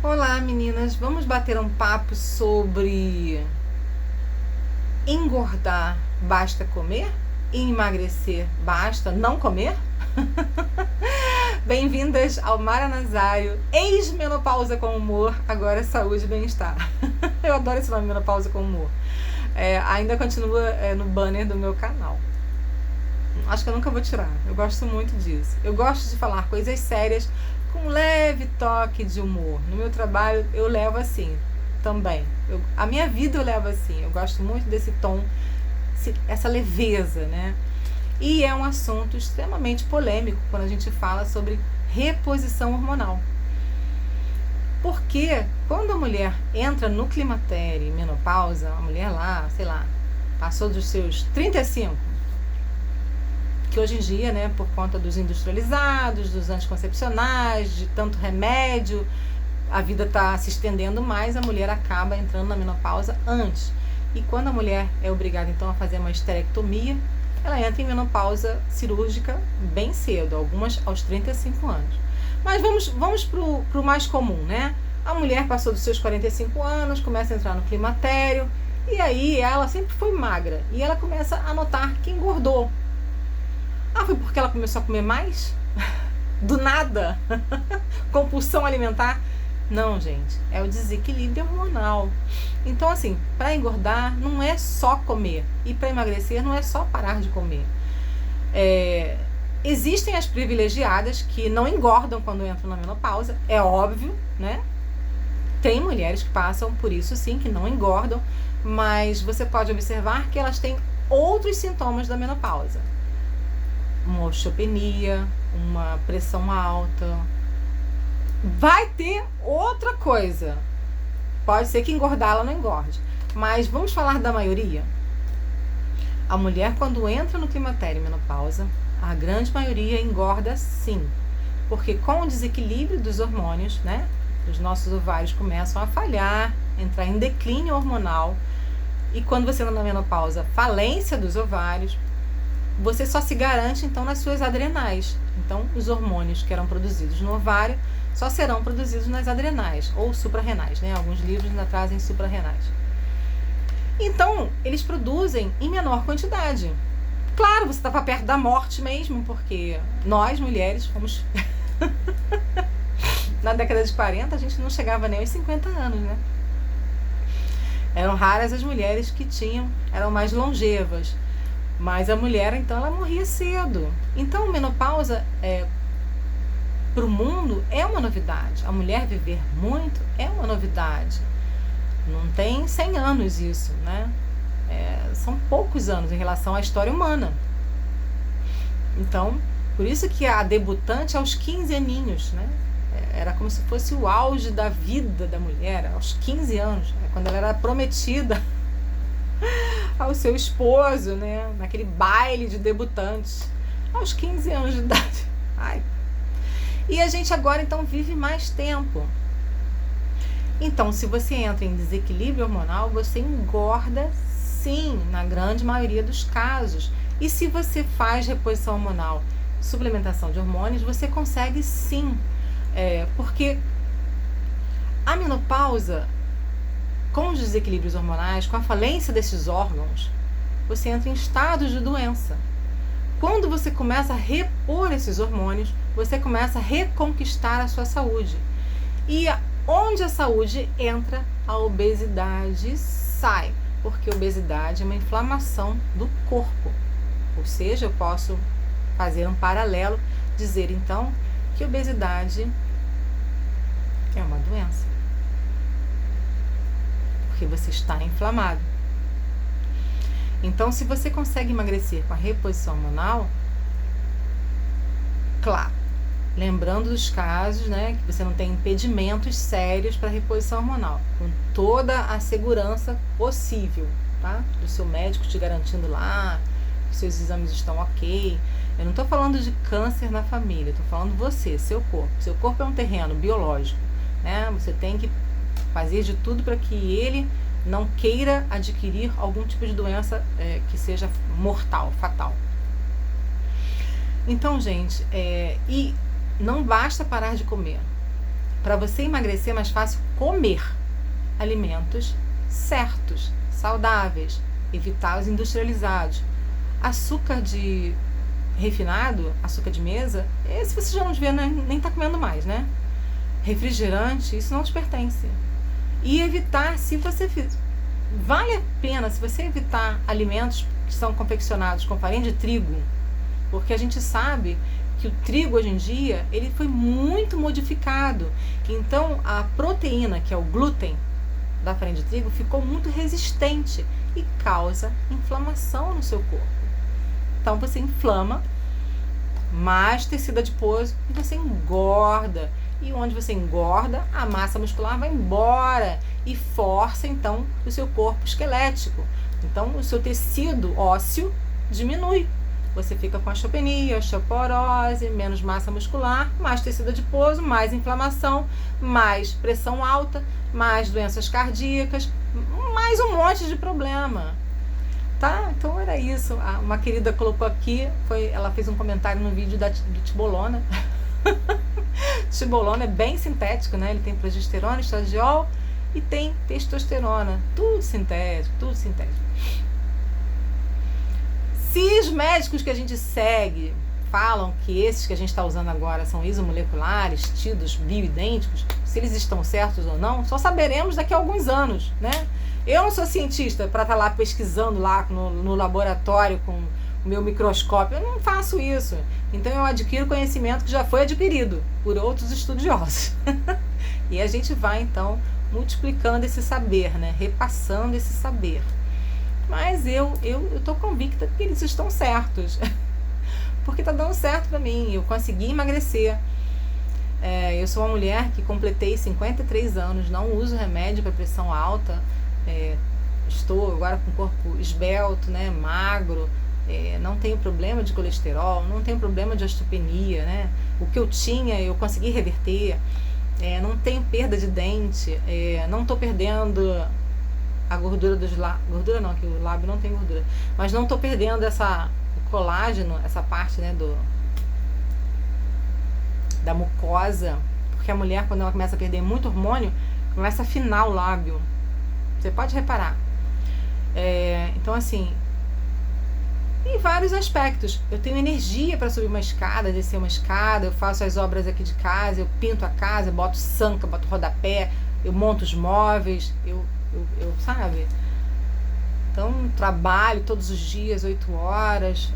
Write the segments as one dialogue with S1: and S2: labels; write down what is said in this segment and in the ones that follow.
S1: Olá, meninas. Vamos bater um papo sobre engordar basta comer e emagrecer basta não comer? Bem-vindas ao Mara Nazário, ex-menopausa com humor, agora saúde e bem-estar. Eu adoro esse nome, menopausa com humor. Ainda continua no banner do meu canal. Acho que eu nunca vou tirar. Eu gosto muito disso. Eu gosto de falar coisas sérias com um leve toque de humor. No meu trabalho eu levo assim também. A minha vida eu levo assim. Eu gosto muito desse tom, essa leveza, né? E é um assunto extremamente polêmico quando a gente fala sobre reposição hormonal. Porque quando a mulher entra no climatério, menopausa, a mulher lá, sei lá, passou dos seus 35, que hoje em dia, né, por conta dos industrializados, dos anticoncepcionais, de tanto remédio, a vida está se estendendo mais, a mulher acaba entrando na menopausa antes. E quando a mulher é obrigada então a fazer uma esterectomia, ela entra em menopausa cirúrgica bem cedo, algumas aos 35 anos. Mas vamos pro mais comum, né? A mulher passou dos seus 45 anos, começa a entrar no climatério, e aí ela sempre foi magra, e ela começa a notar que engordou. Foi porque ela começou a comer mais? Do nada? Compulsão alimentar? Não, gente. É o desequilíbrio hormonal. Então, assim, para engordar não é só comer. E para emagrecer não é só parar de comer. Existem as privilegiadas que não engordam quando entram na menopausa. É óbvio, né? Tem mulheres que passam por isso sim, que não engordam. Mas você pode observar que elas têm outros sintomas da menopausa. Uma osteopenia, uma pressão alta. Vai ter outra coisa. Pode ser que engordar ela não engorde. Mas vamos falar da maioria? A mulher, quando entra no climatério e menopausa, a grande maioria engorda sim. Porque com o desequilíbrio dos hormônios, né? Os nossos ovários começam a falhar, entrar em declínio hormonal. E quando você entra na menopausa, falência dos ovários, você só se garante então nas suas adrenais. Então os hormônios que eram produzidos no ovário só serão produzidos nas adrenais ou suprarrenais, né? Alguns livros ainda trazem suprarrenais. Então eles produzem em menor quantidade. Claro, você estava perto da morte mesmo, porque nós mulheres fomos na década de 40 a gente não chegava nem aos 50 anos, né? Eram raras as mulheres que eram mais longevas. Mas a mulher, então, ela morria cedo. Então, a menopausa, para o mundo, é uma novidade. A mulher viver muito é uma novidade. Não tem 100 anos isso, né? São poucos anos em relação à história humana. Então, por isso que a debutante aos 15 aninhos, né? Era como se fosse o auge da vida da mulher, aos 15 anos, quando ela era prometida ao seu esposo, né? Naquele baile de debutantes, aos 15 anos de idade. E a gente agora então vive mais tempo. Então, se você entra em desequilíbrio hormonal, você engorda sim, na grande maioria dos casos. E se você faz reposição hormonal, suplementação de hormônios, você consegue sim. Porque a menopausa, com os desequilíbrios hormonais, com a falência desses órgãos, você entra em estados de doença. Quando você começa a repor esses hormônios, você começa a reconquistar a sua saúde. E onde a saúde entra, a obesidade sai. Porque a obesidade é uma inflamação do corpo. Ou seja, eu posso fazer um paralelo, dizer então que a obesidade é uma doença. Porque você está inflamado. Então, se você consegue emagrecer com a reposição hormonal, claro, lembrando dos casos, né, que você não tem impedimentos sérios para reposição hormonal, com toda a segurança possível, tá? Do seu médico te garantindo lá que seus exames estão ok. Eu não estou falando de câncer na família, estou falando você, seu corpo. Seu corpo é um terreno biológico, né? Você tem que fazer de tudo para que ele não queira adquirir algum tipo de doença que seja mortal, fatal. Então, gente, e não basta parar de comer. para você emagrecer é mais fácil comer alimentos certos, saudáveis, evitar os industrializados. Açúcar de refinado, açúcar de mesa, esse você já não devia nem tá comendo mais, né? Refrigerante, isso não te pertence. E evitar, se você vale a pena, se você evitar alimentos que são confeccionados com farinha de trigo, porque a gente sabe que o trigo hoje em dia, ele foi muito modificado. Então, a proteína, que é o glúten da farinha de trigo, ficou muito resistente e causa inflamação no seu corpo. Então, você inflama mais tecido adiposo e você engorda. E onde você engorda, a massa muscular vai embora e força, então, o seu corpo esquelético. Então, o seu tecido ósseo diminui. Você fica com osteopenia, osteoporose, menos massa muscular, mais tecido adiposo, mais inflamação, mais pressão alta, mais doenças cardíacas, mais um monte de problema. Tá? Então era isso. Uma querida colocou aqui, ela fez um comentário no vídeo do Tibolona. Tibolona é bem sintético, né? Ele tem progesterona, estradiol e tem testosterona. Tudo sintético, tudo sintético. Se os médicos que a gente segue falam que esses que a gente está usando agora são isomoleculares, tidos bioidênticos, se eles estão certos ou não, só saberemos daqui a alguns anos, né? Eu não sou cientista para estar lá pesquisando lá no laboratório com o meu microscópio, eu não faço isso. Então eu adquiro conhecimento que já foi adquirido por outros estudiosos. E a gente vai então multiplicando esse saber, né? Repassando esse saber. Mas eu tô convicta que eles estão certos. Porque tá dando certo pra mim. Eu consegui emagrecer. Eu sou uma mulher que completei 53 anos, não uso remédio para pressão alta. Estou agora com o corpo esbelto, né, magro. Não tenho problema de colesterol, não tenho problema de osteopenia, né? O que eu tinha, eu consegui reverter. Não tenho perda de dente. Não tô perdendo a gordura dos lábios, gordura não, que o lábio não tem gordura, mas não tô perdendo o colágeno, essa parte, né, da mucosa, porque a mulher, quando ela começa a perder muito hormônio, começa a afinar o lábio, você pode reparar. Então assim, em vários aspectos, eu tenho energia para subir uma escada, descer uma escada, eu faço as obras aqui de casa, eu pinto a casa, eu boto sanca, boto rodapé, eu monto os móveis, eu sabe? Então, trabalho todos os dias, 8 horas,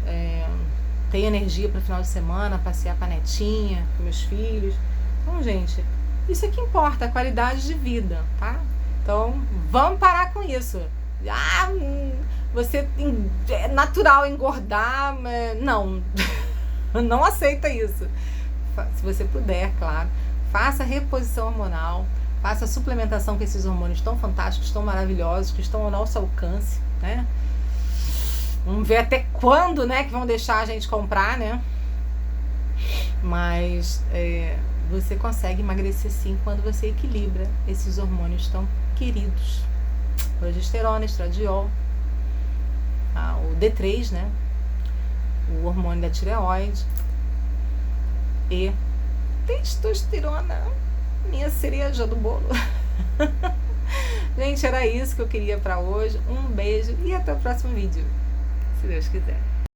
S1: tenho energia para o final de semana, passear com a netinha, com meus filhos. Então, gente, isso é que importa, a qualidade de vida, tá? Então, vamos parar com isso. Você é natural engordar, não, não aceita isso. Se você puder, claro, faça reposição hormonal, faça a suplementação com esses hormônios tão fantásticos, tão maravilhosos, que estão ao nosso alcance, né? Vamos ver até quando, né, que vão deixar a gente comprar, né? Mas você consegue emagrecer sim quando você equilibra esses hormônios tão queridos. Progesterona, estradiol, o D3, né? O hormônio da tireoide e testosterona, minha cereja do bolo. Gente, era isso que eu queria para hoje. Um beijo e até o próximo vídeo, se Deus quiser.